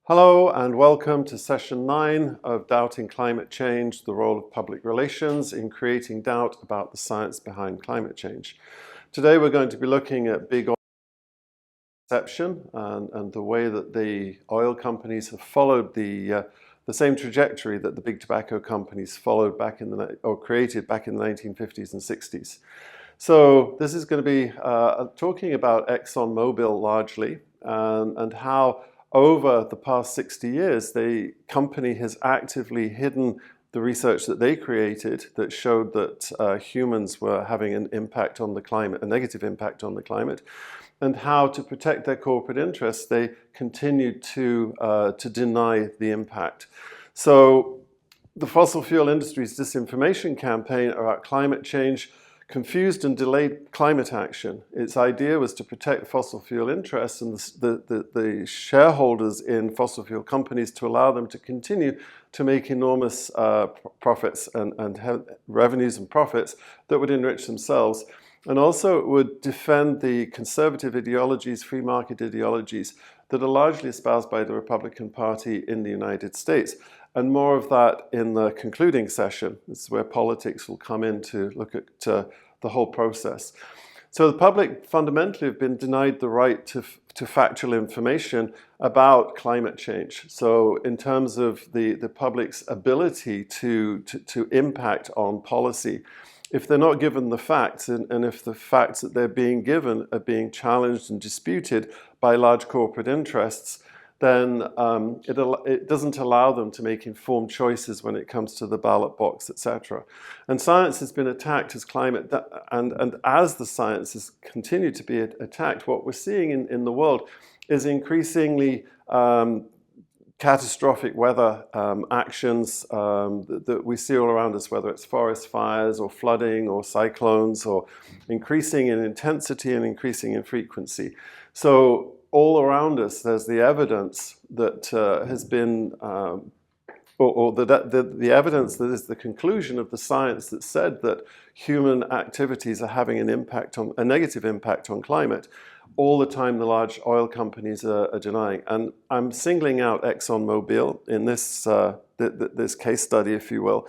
Hello and welcome to session 9 of Doubting Climate Change, the Role of Public Relations in Creating Doubt about the Science Behind Climate Change. Today we're going to be looking at big oil perception and the way that the oil companies have followed the same trajectory that the big tobacco companies followed created back in the 1950s and 60s. So this is going to be talking about ExxonMobil largely and how over the past 60 years, the company has actively hidden the research that they created that showed that humans were having an impact on the climate, a negative impact on the climate, and how to protect their corporate interests, they continued to deny the impact. So the fossil fuel industry's disinformation campaign about climate change confused and delayed climate action. Its idea was to protect fossil fuel interests and the shareholders in fossil fuel companies to allow them to continue to make enormous profits and have revenues and profits that would enrich themselves. And also it would defend the conservative ideologies, free market ideologies that are largely espoused by the Republican Party in the United States. And more of that in the concluding session. This is where politics will come in to look at the whole process. So the public fundamentally have been denied the right to factual information about climate change. So in terms of the public's ability to impact on policy, if they're not given the facts and if the facts that they're being given are being challenged and disputed by large corporate interests, then it doesn't allow them to make informed choices when it comes to the ballot box, etc. And science has been attacked as climate, and as the science has continued to be attacked, what we're seeing in the world is increasingly catastrophic weather actions that we see all around us, whether it's forest fires or flooding or cyclones, or increasing in intensity and increasing in frequency. So all around us, there's the evidence that has been, the evidence that is the conclusion of the science that said that human activities are having a negative impact on climate. All the time, the large oil companies are denying. And I'm singling out ExxonMobil in this case study, if you will,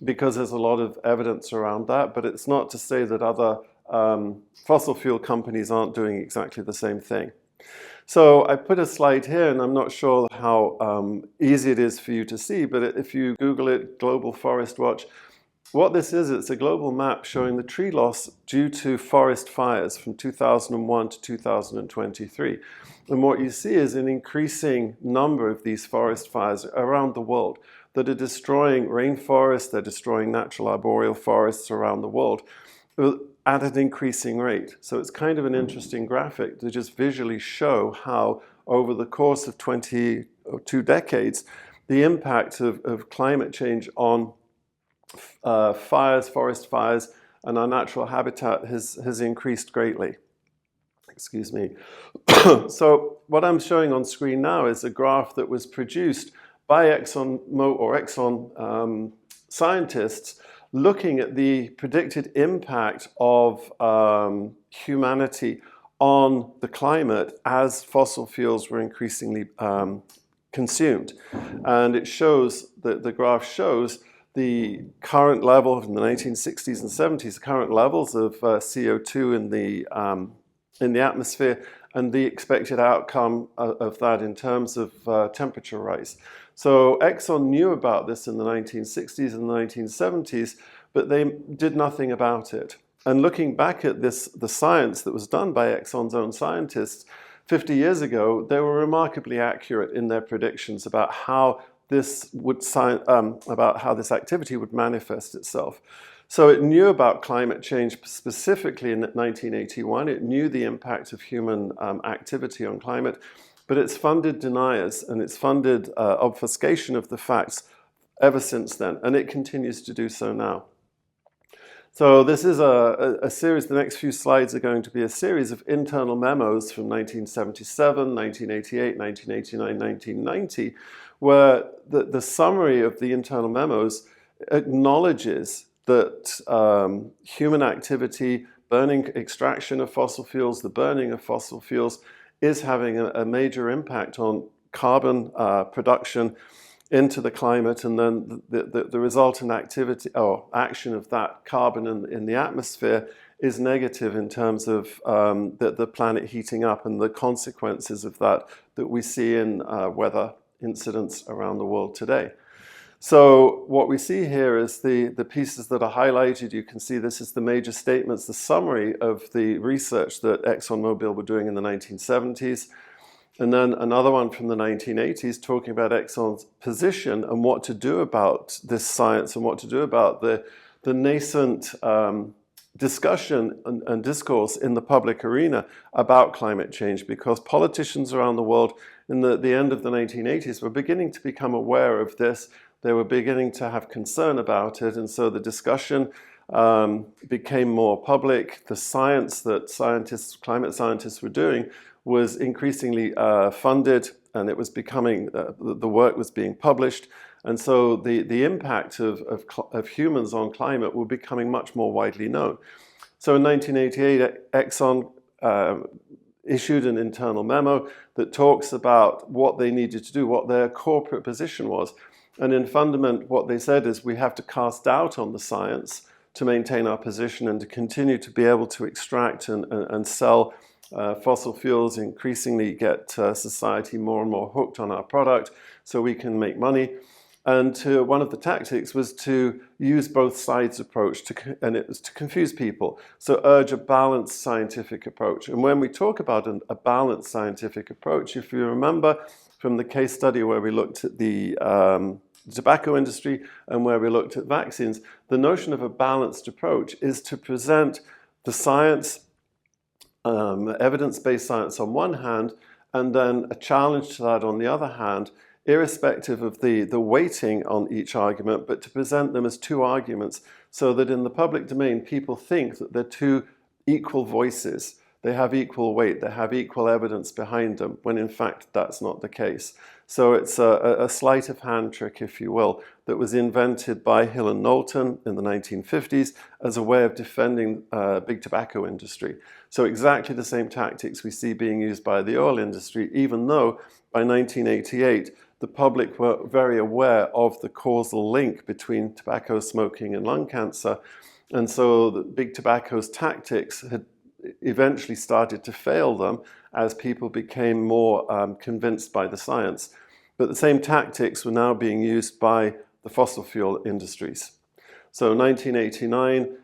because there's a lot of evidence around that. But it's not to say that other fossil fuel companies aren't doing exactly the same thing. So I put a slide here, and I'm not sure how easy it is for you to see, but if you Google it, Global Forest Watch, what this is, it's a global map showing the tree loss due to forest fires from 2001 to 2023. And what you see is an increasing number of these forest fires around the world that are destroying rainforests, they're destroying natural arboreal forests around the world at an increasing rate. So it's kind of an interesting graphic to just visually show how over the course of 2 decades, the impact of climate change on forest fires, and our natural habitat has increased greatly. Excuse me. So what I'm showing on screen now is a graph that was produced by Exxon scientists looking at the predicted impact of humanity on the climate as fossil fuels were increasingly consumed. And it shows, the graph shows the current level in the 1960s and 70s, the current levels of CO2 in the atmosphere, and the expected outcome of that in terms of temperature rise. So Exxon knew about this in the 1960s and the 1970s, but they did nothing about it. And looking back at the science that was done by Exxon's own scientists 50 years ago, they were remarkably accurate in their predictions about how this activity would manifest itself. So it knew about climate change specifically in 1981. It knew the impact of human activity on climate, but it's funded deniers and it's funded obfuscation of the facts ever since then, and it continues to do so now. So this is a series, the next few slides are going to be a series of internal memos from 1977, 1988, 1989, 1990, where the summary of the internal memos acknowledges that human activity, extraction of fossil fuels, the burning of fossil fuels, is having a major impact on carbon production into the climate, and then the resultant activity or action of that carbon in the atmosphere is negative in terms of the planet heating up and the consequences of that we see in weather incidents around the world today. So what we see here is the pieces that are highlighted. You can see this is the major statements, the summary of the research that ExxonMobil were doing in the 1970s. And then another one from the 1980s talking about Exxon's position and what to do about this science and what to do about the nascent discussion and discourse in the public arena about climate change, because politicians around the world in the end of the 1980s were beginning to become aware of this. They were beginning to have concern about it, and so the discussion became more public. The science that climate scientists were doing was increasingly funded, and it was becoming, the work was being published. And so the impact of humans on climate were becoming much more widely known. So in 1988, Exxon issued an internal memo that talks about what they needed to do, what their corporate position was. And in fundament, what they said is we have to cast doubt on the science to maintain our position and to continue to be able to extract and sell fossil fuels, increasingly get society more and more hooked on our product so we can make money. And one of the tactics was to use both sides approach, and it was to confuse people. So urge a balanced scientific approach. And when we talk about a balanced scientific approach, if you remember from the case study where we looked at the tobacco industry and where we looked at vaccines, the notion of a balanced approach is to present the science, evidence-based science on one hand, and then a challenge to that on the other hand, irrespective of the weighting on each argument, but to present them as two arguments so that in the public domain, people think that they're two equal voices. They have equal weight, they have equal evidence behind them, when in fact that's not the case. So it's a sleight of hand trick, if you will, that was invented by Hill and Knowlton in the 1950s as a way of defending big tobacco industry. So exactly the same tactics we see being used by the oil industry, even though by 1988, the public were very aware of the causal link between tobacco smoking and lung cancer. And so the big tobacco's tactics had eventually started to fail them as people became more convinced by the science. But the same tactics were now being used by the fossil fuel industries. So 1989,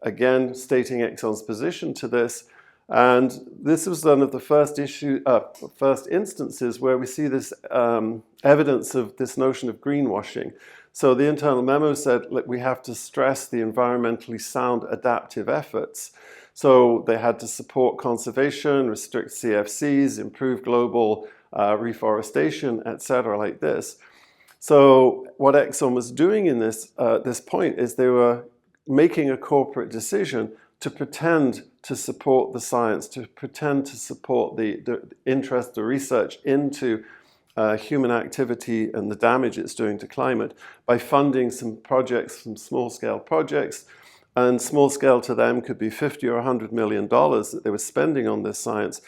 again, stating Exxon's position to this, and this was one of the first instances where we see this evidence of this notion of greenwashing. So the internal memo said, look, we have to stress the environmentally sound adaptive efforts. So they had to support conservation, restrict CFCs, improve global reforestation, etc., like this. So what Exxon was doing in this point is they were making a corporate decision to pretend to support the science, to pretend to support the interest, the research into human activity and the damage it's doing to climate by funding some projects, some small-scale projects. And small scale to them could be $50 or $100 million that they were spending on this science.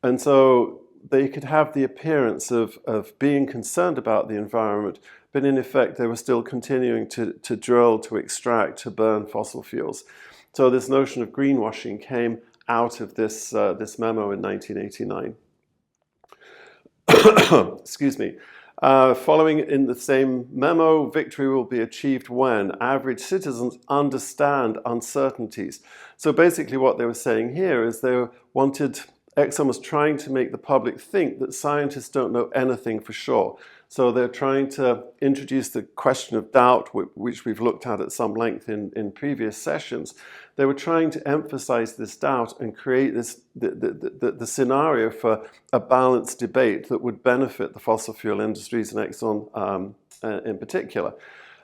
And so they could have the appearance of being concerned about the environment, but in effect they were still continuing to drill, to extract, to burn fossil fuels. So this notion of greenwashing came out of this memo in 1989. Excuse me. Following in the same memo, victory will be achieved when average citizens understand uncertainties. So basically what they were saying here is Exxon was trying to make the public think that scientists don't know anything for sure. So they're trying to introduce the question of doubt, which we've looked at some length in previous sessions. They were trying to emphasize this doubt and create the scenario for a balanced debate that would benefit the fossil fuel industries and Exxon in particular.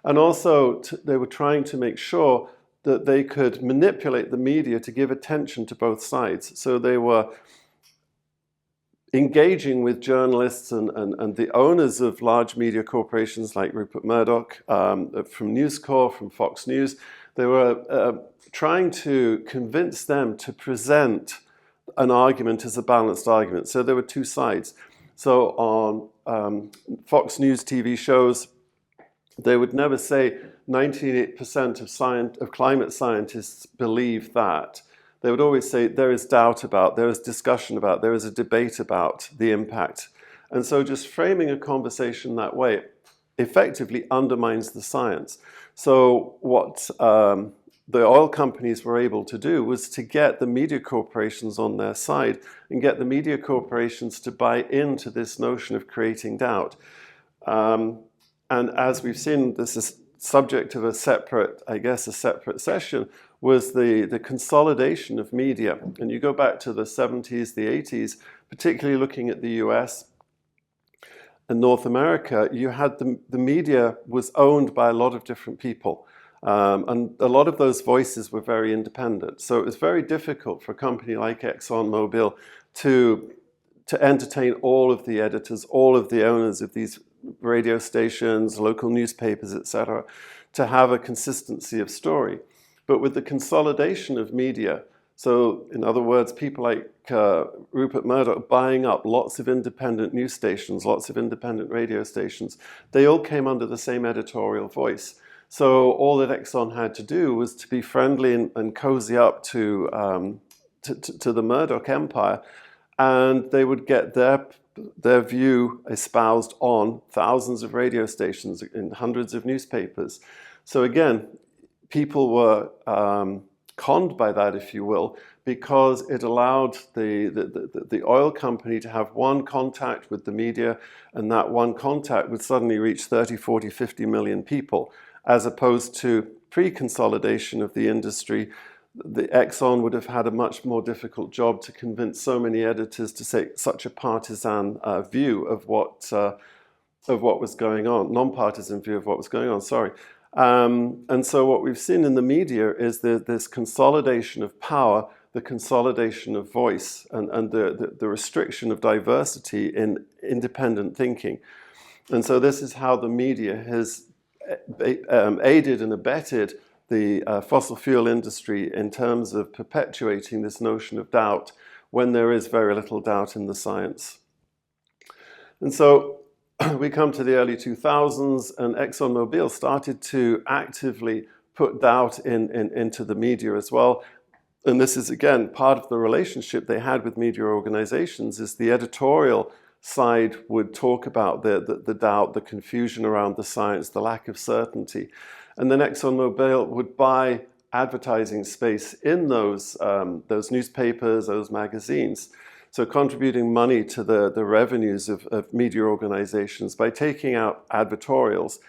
And also they were trying to make sure that they could manipulate the media to give attention to both sides. So they were engaging with journalists and the owners of large media corporations like Rupert Murdoch from News Corp, from Fox News. They were trying to convince them to present an argument as a balanced argument. So there were two sides. So on Fox News TV shows, they would never say 98% of climate scientists believe that. They would always say there is doubt about, there is discussion about, there is a debate about the impact. And so just framing a conversation that way effectively undermines the science. So what the oil companies were able to do was to get the media corporations on their side and get the media corporations to buy into this notion of creating doubt. And as we've seen, this is subject of a separate session, was the consolidation of media. And you go back to the 70s, the 80s, particularly looking at the US and North America, you had the media was owned by a lot of different people. And a lot of those voices were very independent. So it was very difficult for a company like ExxonMobil to entertain all of the editors, all of the owners of these radio stations, local newspapers, etc., to have a consistency of story. But with the consolidation of media, so in other words, people like Rupert Murdoch buying up lots of independent news stations, lots of independent radio stations, they all came under the same editorial voice. So all that Exxon had to do was to be friendly and cozy up to the Murdoch empire, and they would get their view espoused on thousands of radio stations in hundreds of newspapers. So again, people were conned by that, if you will, because it allowed the oil company to have one contact with the media, and that one contact would suddenly reach 30, 40, 50 million people, as opposed to pre-consolidation of the industry. The Exxon would have had a much more difficult job to convince so many editors to take such a partisan view of what was going on, non-partisan view of what was going on, sorry. And so what we've seen in the media is this consolidation of power, the consolidation of voice, and the restriction of diversity in independent thinking. And so this is how the media has aided and abetted the fossil fuel industry in terms of perpetuating this notion of doubt when there is very little doubt in the science. And so we come to the early 2000s, and ExxonMobil started to actively put doubt into the media as well. And this is, again, part of the relationship they had with media organizations, is the editorial side would talk about the doubt, the confusion around the science, the lack of certainty. And then ExxonMobil would buy advertising space in those newspapers, those magazines. So contributing money to the revenues of media organizations by taking out advertorials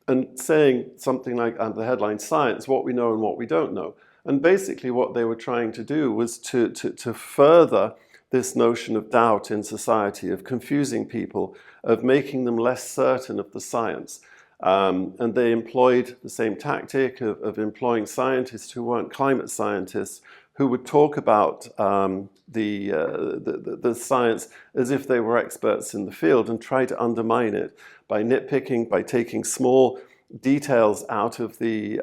and saying something like, under the headline, science, what we know and what we don't know. And basically what they were trying to do was to further this notion of doubt in society, of confusing people, of making them less certain of the science. And they employed the same tactic of employing scientists who weren't climate scientists, who would talk about the science as if they were experts in the field and try to undermine it by nitpicking, by taking small details out of the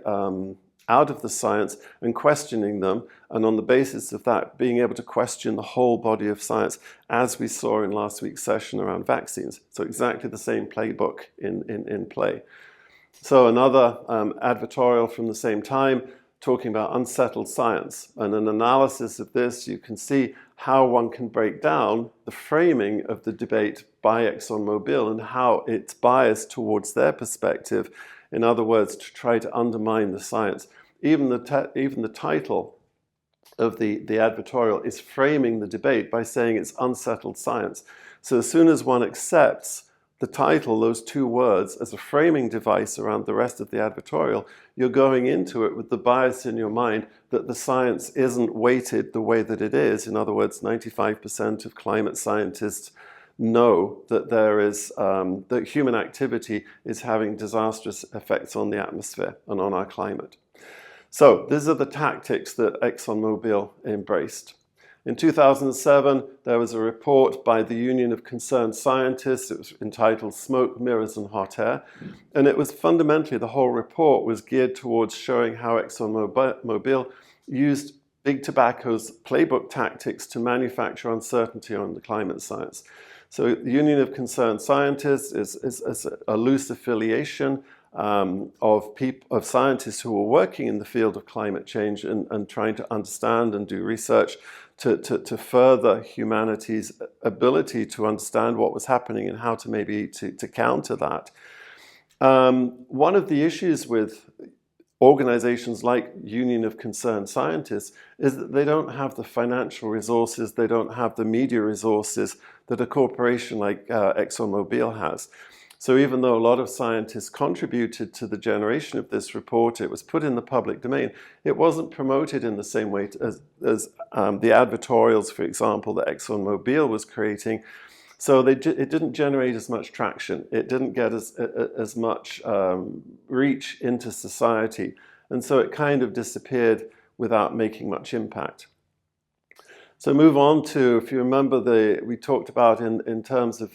science and questioning them, and on the basis of that being able to question the whole body of science, as we saw in last week's session around vaccines. So exactly the same playbook in play. So another advertorial from the same time, talking about unsettled science. And an analysis of this, you can see how one can break down the framing of the debate by ExxonMobil and how it's biased towards their perspective. In other words, to try to undermine the science. Even the title of the advertorial is framing the debate by saying it's unsettled science. So as soon as one accepts the title, those two words, as a framing device around the rest of the advertorial, you're going into it with the bias in your mind that the science isn't weighted the way that it is. In other words, 95% of climate scientists know that that human activity is having disastrous effects on the atmosphere and on our climate. So these are the tactics that ExxonMobil embraced. In 2007, there was a report by the Union of Concerned Scientists. It was entitled Smoke, Mirrors and Hot Air. And it was fundamentally, the whole report was geared towards showing how ExxonMobil used Big Tobacco's playbook tactics to manufacture uncertainty on the climate science. So the Union of Concerned Scientists is a loose affiliation of scientists who are working in the field of climate change and trying to understand and do research to further humanity's ability to understand what was happening and how to maybe to counter that. One of the issues with organizations like Union of Concerned Scientists is that they don't have the financial resources, they don't have the media resources that a corporation like ExxonMobil has. So even though a lot of scientists contributed to the generation of this report, it was put in the public domain, it wasn't promoted in the same way as the advertorials, for example, that ExxonMobil was creating. So it didn't generate as much traction. It didn't get as much reach into society. And so it kind of disappeared without making much impact. So move on to, if you remember, we talked about in terms of,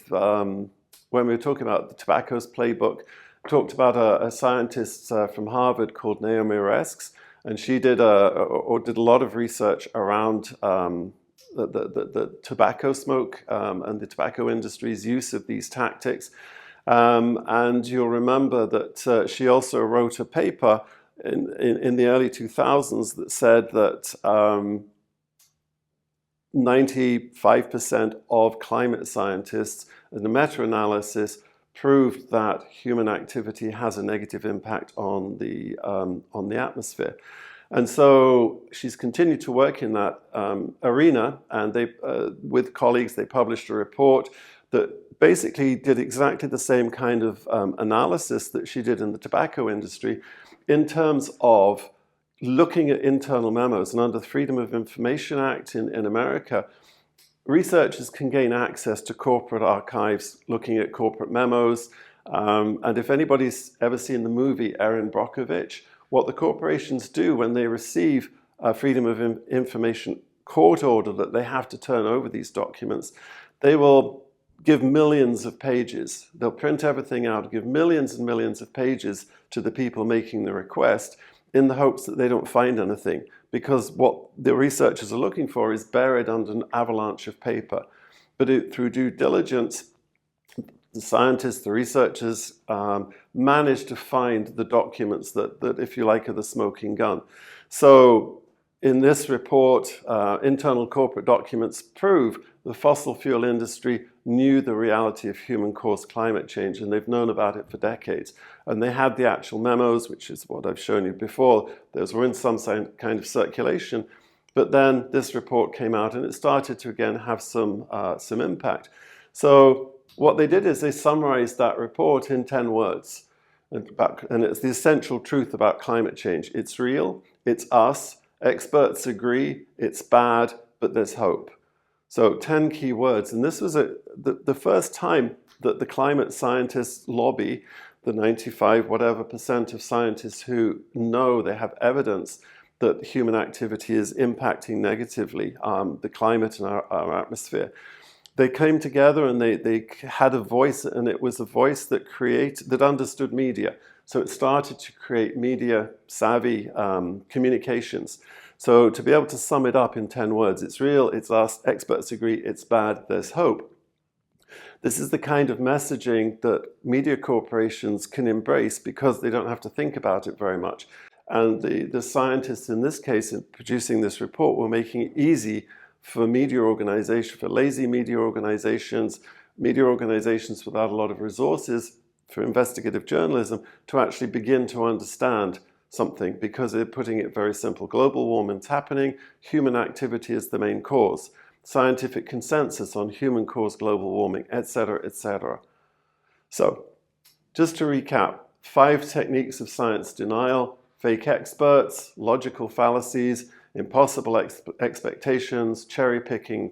when we were talking about the tobacco's playbook, talked about a scientist from Harvard called Naomi Oreskes, and she did a lot of research around the tobacco smoke and the tobacco industry's use of these tactics. And you'll remember that she also wrote a paper in the early 2000s that said that 95% of climate scientists in a meta-analysis proved that human activity has a negative impact on the atmosphere. And so she's continued to work in that arena, and with colleagues, they published a report that basically did exactly the same kind of analysis that she did in the tobacco industry in terms of looking at internal memos. And under the Freedom of Information Act in America, researchers can gain access to corporate archives looking at corporate memos. And if anybody's ever seen the movie Erin Brockovich, what the corporations do when they receive a Freedom of Information court order that they have to turn over these documents, they will give millions of pages. They'll print everything out, give millions and millions of pages to the people making the request in the hopes that they don't find anything, because what the researchers are looking for is buried under an avalanche of paper. But through due diligence, the scientists, the researchers managed to find the documents that, if you like, are the smoking gun. So in this report, internal corporate documents prove the fossil fuel industry knew the reality of human-caused climate change, and they've known about it for decades. And they had the actual memos, which is what I've shown you before. Those were in some kind of circulation. But then this report came out, and it started to, again, have some impact. What they did is they summarized that report in 10 words. And it's the essential truth about climate change. It's real, it's us, experts agree, it's bad, but there's hope. So 10 key words. And this was the first time that the climate scientists lobby, the 95% of scientists who know they have evidence that human activity is impacting negatively the climate and our atmosphere. They came together and they had a voice, and it was a voice that understood media. So it started to create media-savvy communications. So to be able to sum it up in 10 words, it's real, it's us, experts agree, it's bad, there's hope. This is the kind of messaging that media corporations can embrace because they don't have to think about it very much. And the scientists in this case, in producing this report, were making it easy for media organizations, for lazy media organizations without a lot of resources for investigative journalism, to actually begin to understand something, because they're putting it very simple. Global warming's happening, human activity is the main cause. Scientific consensus on human-caused global warming, etc., etc. So, just to recap, 5 techniques of science denial: fake experts, logical fallacies, impossible expectations, cherry-picking,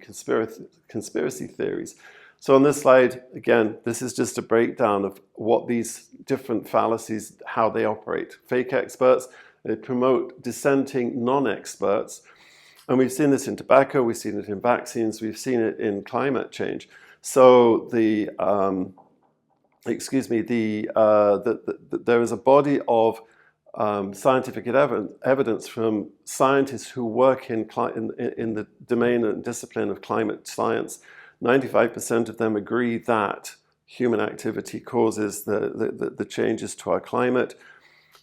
conspiracy theories. So on this slide, again, this is just a breakdown of what these different fallacies, how they operate. Fake experts, they promote dissenting non-experts. And we've seen this in tobacco, we've seen it in vaccines, we've seen it in climate change. So there is a body of scientific evidence from scientists who work in the domain and discipline of climate science 95% of them agree that human activity causes the changes to our climate.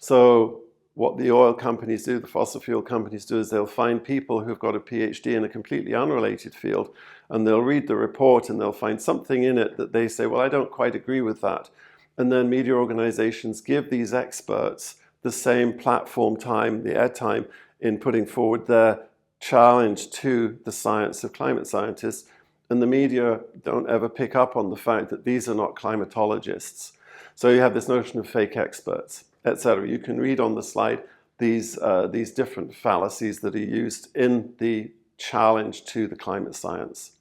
So what the oil companies do, the fossil fuel companies do, is they'll find people who've got a PhD in a completely unrelated field, and they'll read the report and they'll find something in it that they say, well, I don't quite agree with that. And then media organizations give these experts the same platform time, the airtime, in putting forward their challenge to the science of climate scientists. And the media don't ever pick up on the fact that these are not climatologists. So you have this notion of fake experts, etc. You can read on the slide these different fallacies that are used in the challenge to the climate science.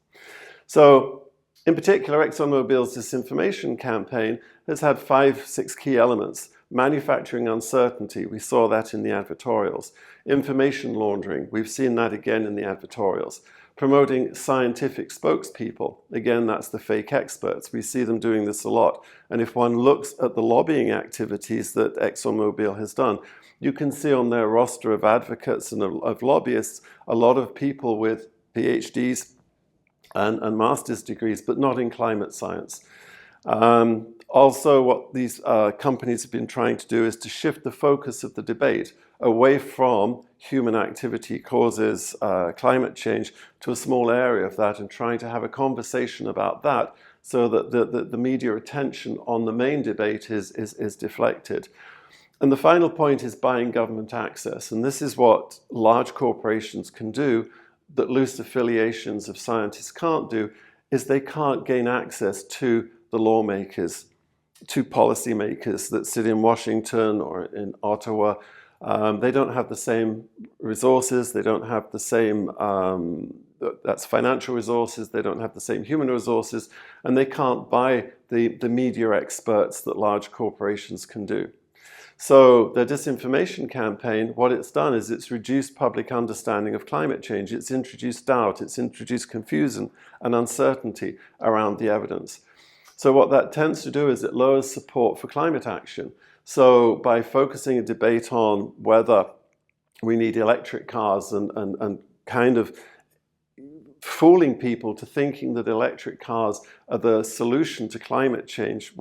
So in particular, ExxonMobil's disinformation campaign has had 5-6 key elements. Manufacturing uncertainty, we saw that in the advertorials. Information laundering, we've seen that again in the advertorials. Promoting scientific spokespeople, again, that's the fake experts. We see them doing this a lot. And if one looks at the lobbying activities that ExxonMobil has done, you can see on their roster of advocates and of lobbyists a lot of people with PhDs and master's degrees, but not in climate science. Also, what these companies have been trying to do is to shift the focus of the debate away from human activity causes climate change to a small area of that, and trying to have a conversation about that so that the media attention on the main debate is deflected. And the final point is buying government access. And this is what large corporations can do that loose affiliations of scientists can't do, is they can't gain access to the lawmakers, to policymakers that sit in Washington or in Ottawa. They don't have the same resources, they don't have the same, that's financial resources, they don't have the same human resources, and they can't buy the media experts that large corporations can do. So the disinformation campaign, what it's done is it's reduced public understanding of climate change. It's introduced doubt, it's introduced confusion and uncertainty around the evidence. So what that tends to do is it lowers support for climate action. So by focusing a debate on whether we need electric cars and kind of fooling people to thinking that electric cars are the solution to climate change,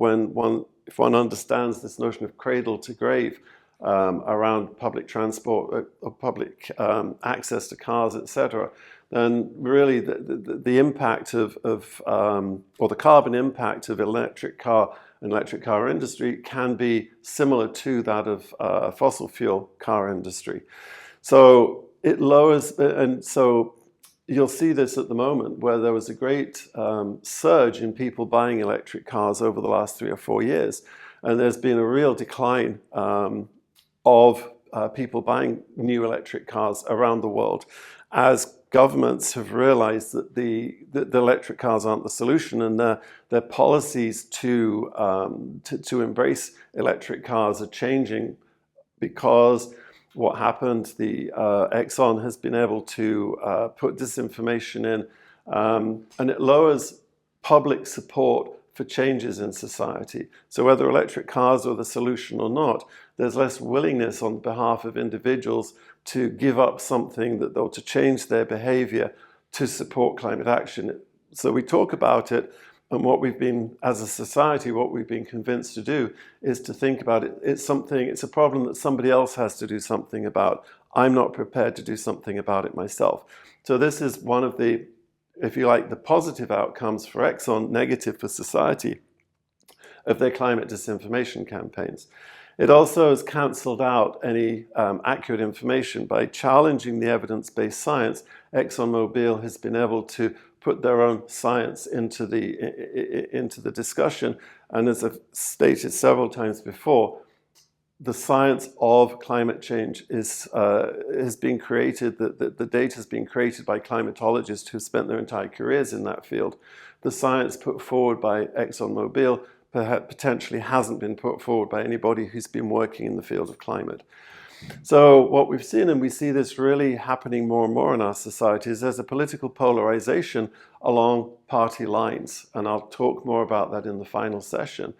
if one understands this notion of cradle to grave around public transport, or public access to cars, etc., then really the impact or the carbon impact of electric car industry can be similar to that of fossil fuel car industry. So it lowers, and so you'll see this at the moment where there was a great surge in people buying electric cars over the last 3 or 4 years. And there's been a real decline of people buying new electric cars around the world as governments have realized that the electric cars aren't the solution, and their policies to embrace electric cars are changing because what happened, the Exxon has been able to put disinformation in, and it lowers public support for changes in society. So whether electric cars are the solution or not, there's less willingness on behalf of individuals to give up something or to change their behavior to support climate action. So we talk about it, and what we've been, as a society, what we've been convinced to do is to think about it. It's a problem that somebody else has to do something about. I'm not prepared to do something about it myself. So this is one of the, if you like, the positive outcomes for Exxon, negative for society, of their climate disinformation campaigns. It also has cancelled out any accurate information. By challenging the evidence-based science, ExxonMobil has been able to put their own science into the discussion. And as I've stated several times before, the science of climate change has been created, the data has been created by climatologists who spent their entire careers in that field. The science put forward by ExxonMobil potentially hasn't been put forward by anybody who's been working in the field of climate. So what we've seen, and we see this really happening more and more in our society, is there's a political polarization along party lines. And I'll talk more about that in the final session.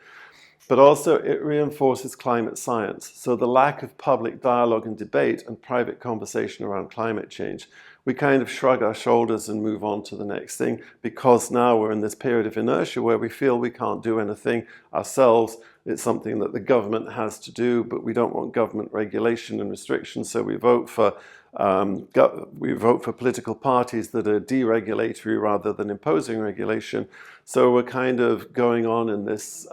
But also it reinforces climate science. So the lack of public dialogue and debate and private conversation around climate change. we kind of shrug our shoulders and move on to the next thing, because now we're in this period of inertia where we feel we can't do anything ourselves. It's something that the government has to do, but we don't want government regulation and restriction, so we vote for political parties that are deregulatory rather than imposing regulation. So we're kind of going on in this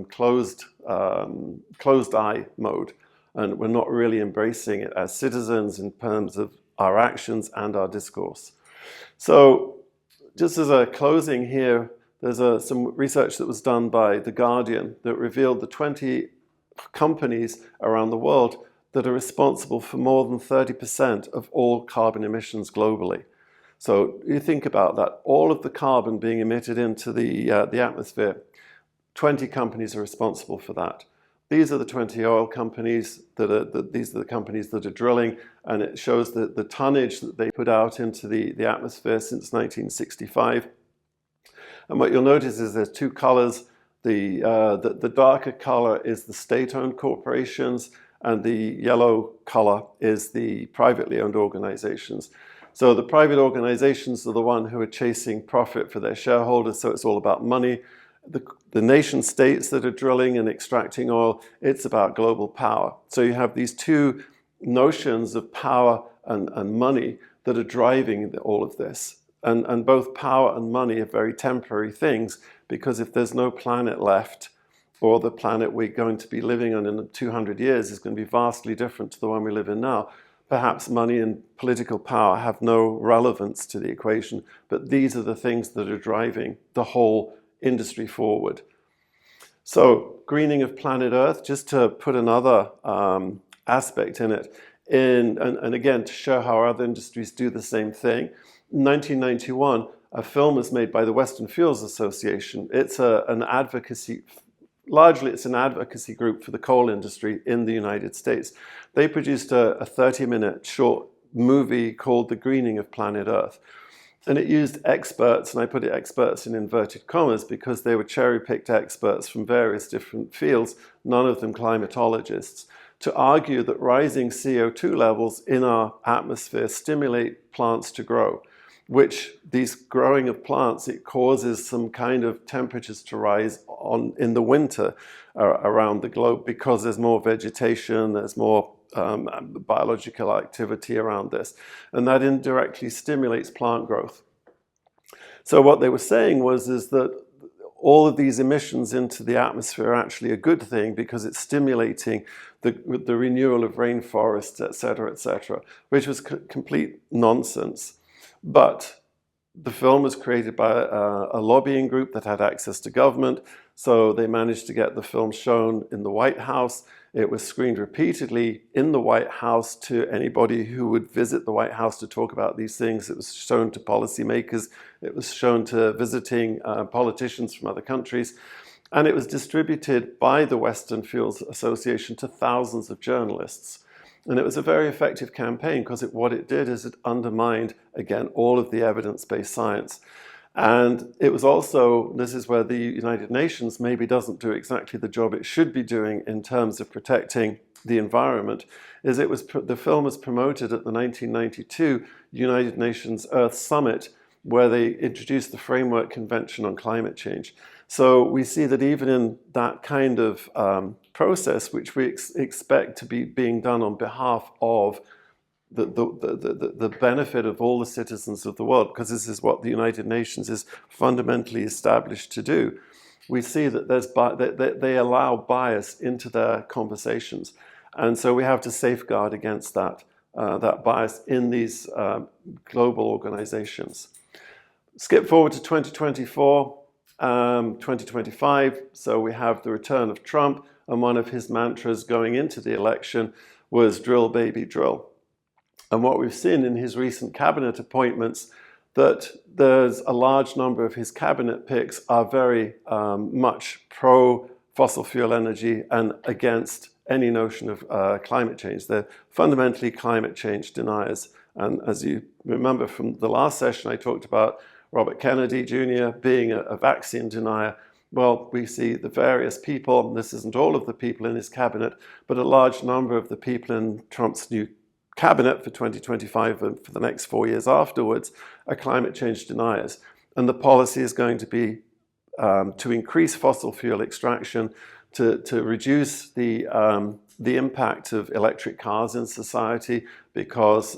closed eye mode, and we're not really embracing it as citizens in terms of our actions and our discourse. So just as a closing here, there's some research that was done by The Guardian that revealed the 20 companies around the world that are responsible for more than 30% of all carbon emissions globally. So you think about that, all of the carbon being emitted into the atmosphere, 20 companies are responsible for that. These are the 20 oil companies these are the companies that are drilling, and it shows the tonnage that they put out into the atmosphere since 1965. And what you'll notice is there's two colors. The darker color is the state-owned corporations, and the yellow color is the privately owned organizations. So the private organizations are the ones who are chasing profit for their shareholders, so it's all about money. The nation states that are drilling and extracting oil, it's about global power. So you have these two notions of power and money that are driving all of this. And both power and money are very temporary things, because if there's no planet left, or the planet we're going to be living on in 200 years is going to be vastly different to the one we live in now, perhaps money and political power have no relevance to the equation, but these are the things that are driving the whole industry forward. So greening of planet Earth, just to put another aspect in it, and again to show how other industries do the same thing. In 1991, a film was made by the Western Fuels Association. It's largely it's an advocacy group for the coal industry in the United States. They produced a 30-minute short movie called The Greening of Planet Earth. And it used experts, and I put it experts in inverted commas because they were cherry-picked experts from various different fields, none of them climatologists, to argue that rising CO2 levels in our atmosphere stimulate plants to grow, which these growing of plants, it causes some kind of temperatures to rise in the winter around the globe, because there's more vegetation, there's more biological activity around this, and that indirectly stimulates plant growth. So what they were saying is that all of these emissions into the atmosphere are actually a good thing, because it's stimulating the renewal of rainforests, etc., which was complete nonsense. But the film was created by a lobbying group that had access to government, so they managed to get the film shown in the White House. It was screened repeatedly in the White House to anybody who would visit the White House to talk about these things. It was shown to policymakers. It was shown to visiting politicians from other countries. And it was distributed by the Western Fuels Association to thousands of journalists. And it was a very effective campaign, because what it did is it undermined, again, all of the evidence-based science. And it was also, this is where the United Nations maybe doesn't do exactly the job it should be doing in terms of protecting the environment, is the film was promoted at the 1992 United Nations Earth Summit, where they introduced the Framework Convention on Climate Change. So we see that even in that kind of process, which we expect to be being done on behalf of the benefit of all the citizens of the world, because this is what the United Nations is fundamentally established to do, we see that they allow bias into their conversations. And so we have to safeguard against that bias in these global organizations. Skip forward to 2024, 2025. So we have the return of Trump, and one of his mantras going into the election was drill, baby, drill. And what we've seen in his recent cabinet appointments, that there's a large number of his cabinet picks are very much pro-fossil fuel energy and against any notion of climate change. They're fundamentally climate change deniers. And as you remember from the last session, I talked about Robert Kennedy Jr. being a vaccine denier. Well, we see the various people, and this isn't all of the people in his cabinet, but a large number of the people in Trump's new cabinet for 2025 and for the next 4 years afterwards are climate change deniers. And the policy is going to be to increase fossil fuel extraction, to reduce the impact of electric cars in society because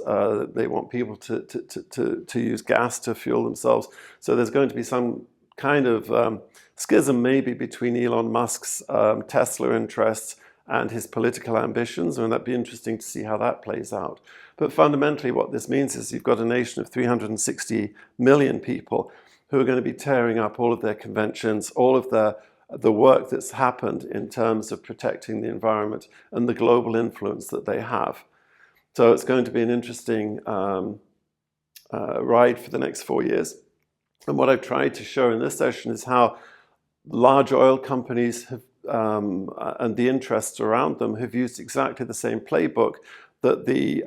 they want people to use gas to fuel themselves. So there's going to be some kind of schism maybe between Elon Musk's Tesla interests and his political ambitions, and that'd be interesting to see how that plays out. But fundamentally what this means is you've got a nation of 360 million people who are going to be tearing up all of their conventions, all of the work that's happened in terms of protecting the environment and the global influence that they have. So it's going to be an interesting ride for the next 4 years. And what I've tried to show in this session is how large oil companies have, and the interests around them have used exactly the same playbook that the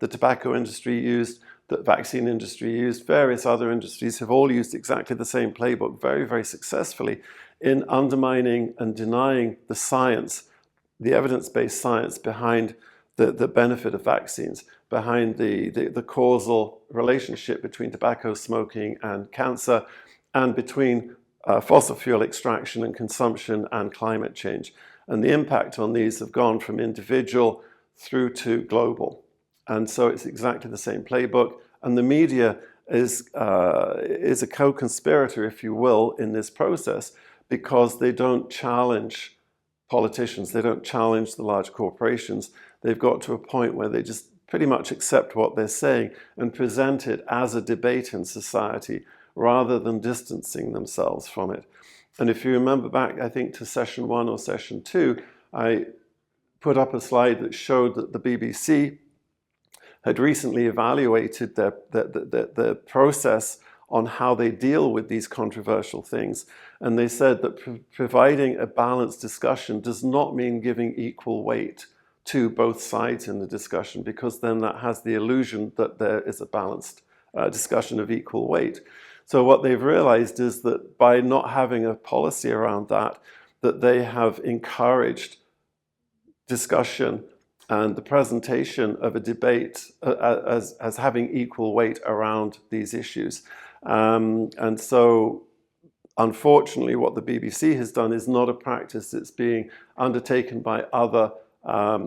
tobacco industry used, that vaccine industry used, various other industries have all used exactly the same playbook very, very successfully in undermining and denying the science, the evidence-based science behind the benefit of vaccines, behind the causal relationship between tobacco smoking and cancer, and between fossil fuel extraction and consumption and climate change. And the impact on these have gone from individual through to global. And so it's exactly the same playbook. And the media is a co-conspirator, if you will, in this process because they don't challenge politicians. They don't challenge the large corporations. They've got to a point where they just pretty much accept what they're saying and present it as a debate in society rather than distancing themselves from it. And if you remember back, I think, to session 1 or session 2, I put up a slide that showed that the BBC had recently evaluated the process on how they deal with these controversial things. And they said that providing a balanced discussion does not mean giving equal weight to both sides in the discussion, because then that has the illusion that there is a balanced discussion of equal weight. So what they've realized is that by not having a policy around that, that they have encouraged discussion and the presentation of a debate as having equal weight around these issues. And so, unfortunately, what the BBC has done is not a practice that's being undertaken by other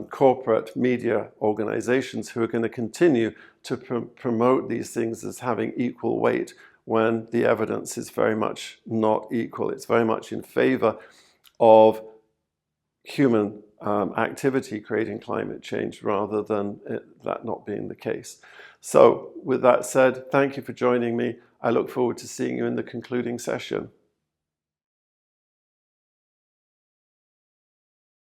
corporate media organizations who are going to continue to promote these things as having equal weight when the evidence is very much not equal. It's very much in favor of human activity creating climate change rather than that not being the case. So with that said, thank you for joining me. I look forward to seeing you in the concluding session.